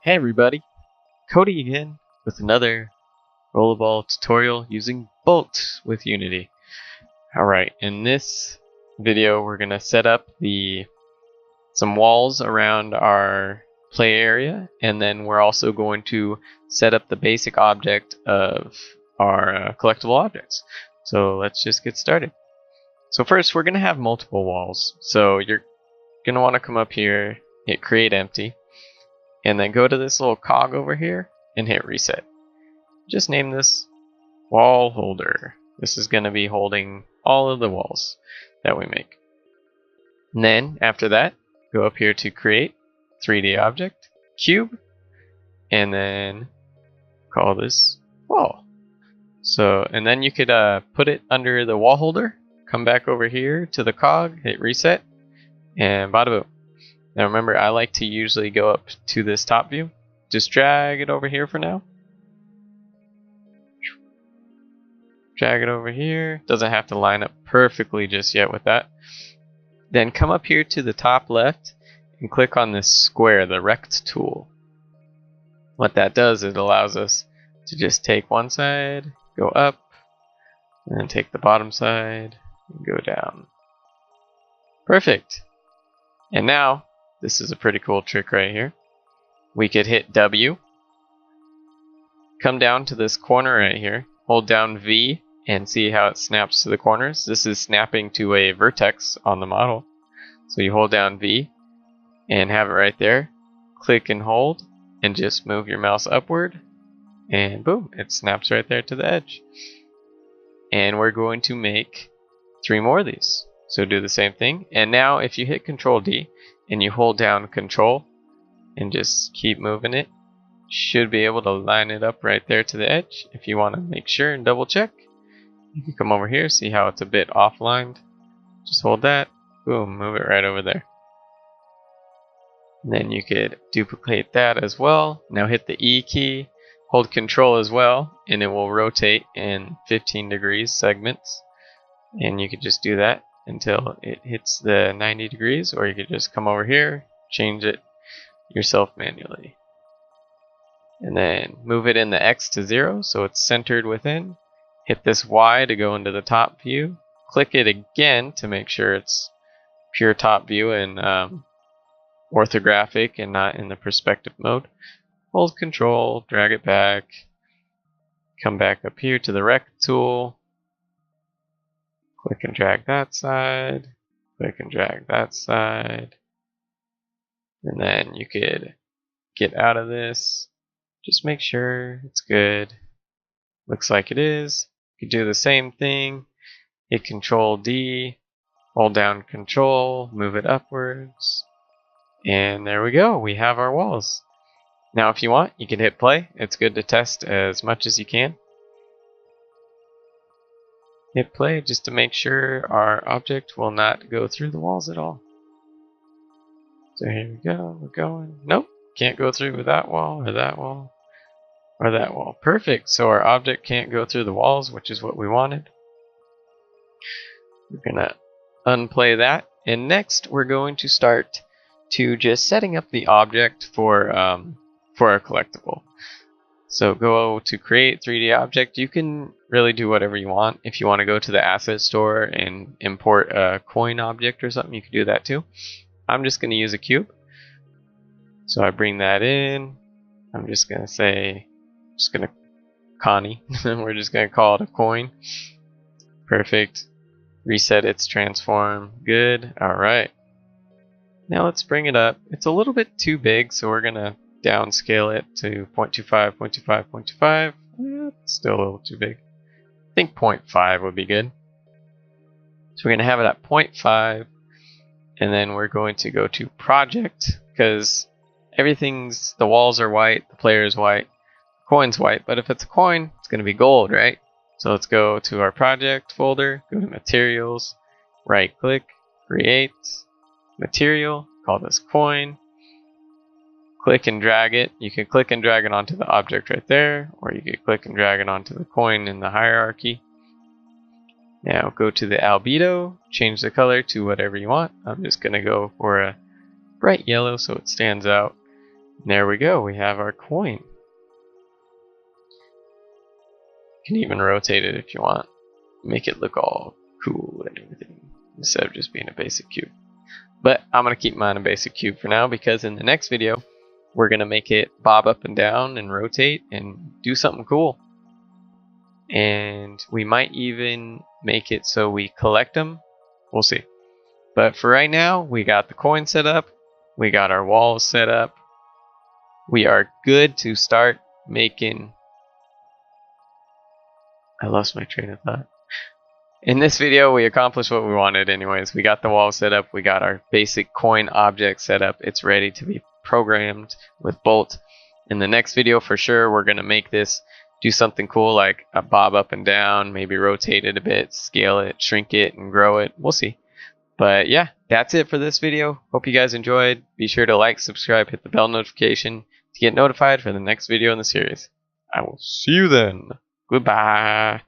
Hey everybody, Cody again with another rollerball tutorial using Bolt with Unity. Alright, in this video we're going to set up some walls around our play area, and then we're also going to set up the basic object of our collectible objects. So let's just get started. So first we're going to have multiple walls, so you're going to want to come up here, hit create empty, and then go to this little cog over here and hit reset. Just name this wall holder. This is going to be holding all of the walls that we make. And then after that, go up here to create 3D object, cube, and then call this wall. So, and then you could put it under the wall holder, come back over here to the cog, hit reset, and bada boom. Now remember, I like to usually go up to this top view. Just drag it over here for now. Drag it over here. Doesn't have to line up perfectly just yet with that. Then come up here to the top left and click on this square, the rect tool. What that does, it allows us to just take one side, go up, and then take the bottom side and go down. Perfect. And now, this is a pretty cool trick right here. We could hit W, come down to this corner right here, hold down V, and see how it snaps to the corners. This is snapping to a vertex on the model. So you hold down V and have it right there. Click and hold, and just move your mouse upward, and boom, it snaps right there to the edge. And we're going to make 3 more of these. So do the same thing. And now if you hit Control D and you hold down Control and just keep moving it, should be able to line it up right there to the edge. If you want to make sure and double check, you can come over here, see how it's a bit offlined. Just hold that, boom, move it right over there. And then you could duplicate that as well. Now hit the E key, hold Control as well, and it will rotate in 15 degrees segments. And you could just do that until it hits the 90 degrees, or you could just come over here, change it yourself manually. And then move it in the X to 0 so it's centered within. Hit this Y to go into the top view. Click it again to make sure it's pure top view and orthographic and not in the perspective mode. Hold Control, drag it back, come back up here to the rect tool. Click and drag that side, click and drag that side, and then you could get out of this. Just make sure it's good. Looks like it is. You could do the same thing. Hit Control D, hold down Control, move it upwards, and there we go. We have our walls. Now if you want, you can hit play. It's good to test as much as you can. Hit play just to make sure our object will not go through the walls at all. So here we go, we're going. Nope, can't go through with that wall or that wall or that wall. Perfect, so our object can't go through the walls, which is what we wanted. We're gonna unplay that, and next we're going to start to just setting up the object for our collectible. So go to create 3D object. You can really do whatever you want. If you want to go to the asset store and import a coin object or something, you can do that too. I'm just going to use a cube. So I bring that in. I'm just going to say, Connie. We're just going to call it a coin. Perfect. Reset its transform. Good. Alright. Now let's bring it up. It's a little bit too big, so we're going to downscale it to 0.25, 0.25, 0.25. It's still a little too big. I think 0.5 would be good. So we're going to have it at 0.5, and then we're going to go to project, because the walls are white, the player is white, the coin's white, but if it's a coin, it's going to be gold, right? So let's go to our project folder, go to materials, right click, create, material, call this coin. Click and drag it. You can click and drag it onto the object right there, or you can click and drag it onto the coin in the hierarchy. Now go to the albedo, change the color to whatever you want. I'm just going to go for a bright yellow so it stands out. There we go, we have our coin. You can even rotate it if you want. Make it look all cool and everything, instead of just being a basic cube. But I'm going to keep mine a basic cube for now, because in the next video, we're going to make it bob up and down and rotate and do something cool. And we might even make it so we collect them. We'll see. But for right now, we got the coin set up. We got our walls set up. We are good to start making... I lost my train of thought. In this video, we accomplished what we wanted anyways. We got the wall set up. We got our basic coin object set up. It's ready to be programmed with Bolt. In the next video, for sure, we're going to make this do something cool, like a bob up and down, maybe rotate it a bit, scale it, shrink it, and grow it. We'll see. But yeah, that's it for this video. Hope you guys enjoyed. Be sure to like, subscribe, hit the bell notification to get notified for the next video in the series. I will see you then. Goodbye.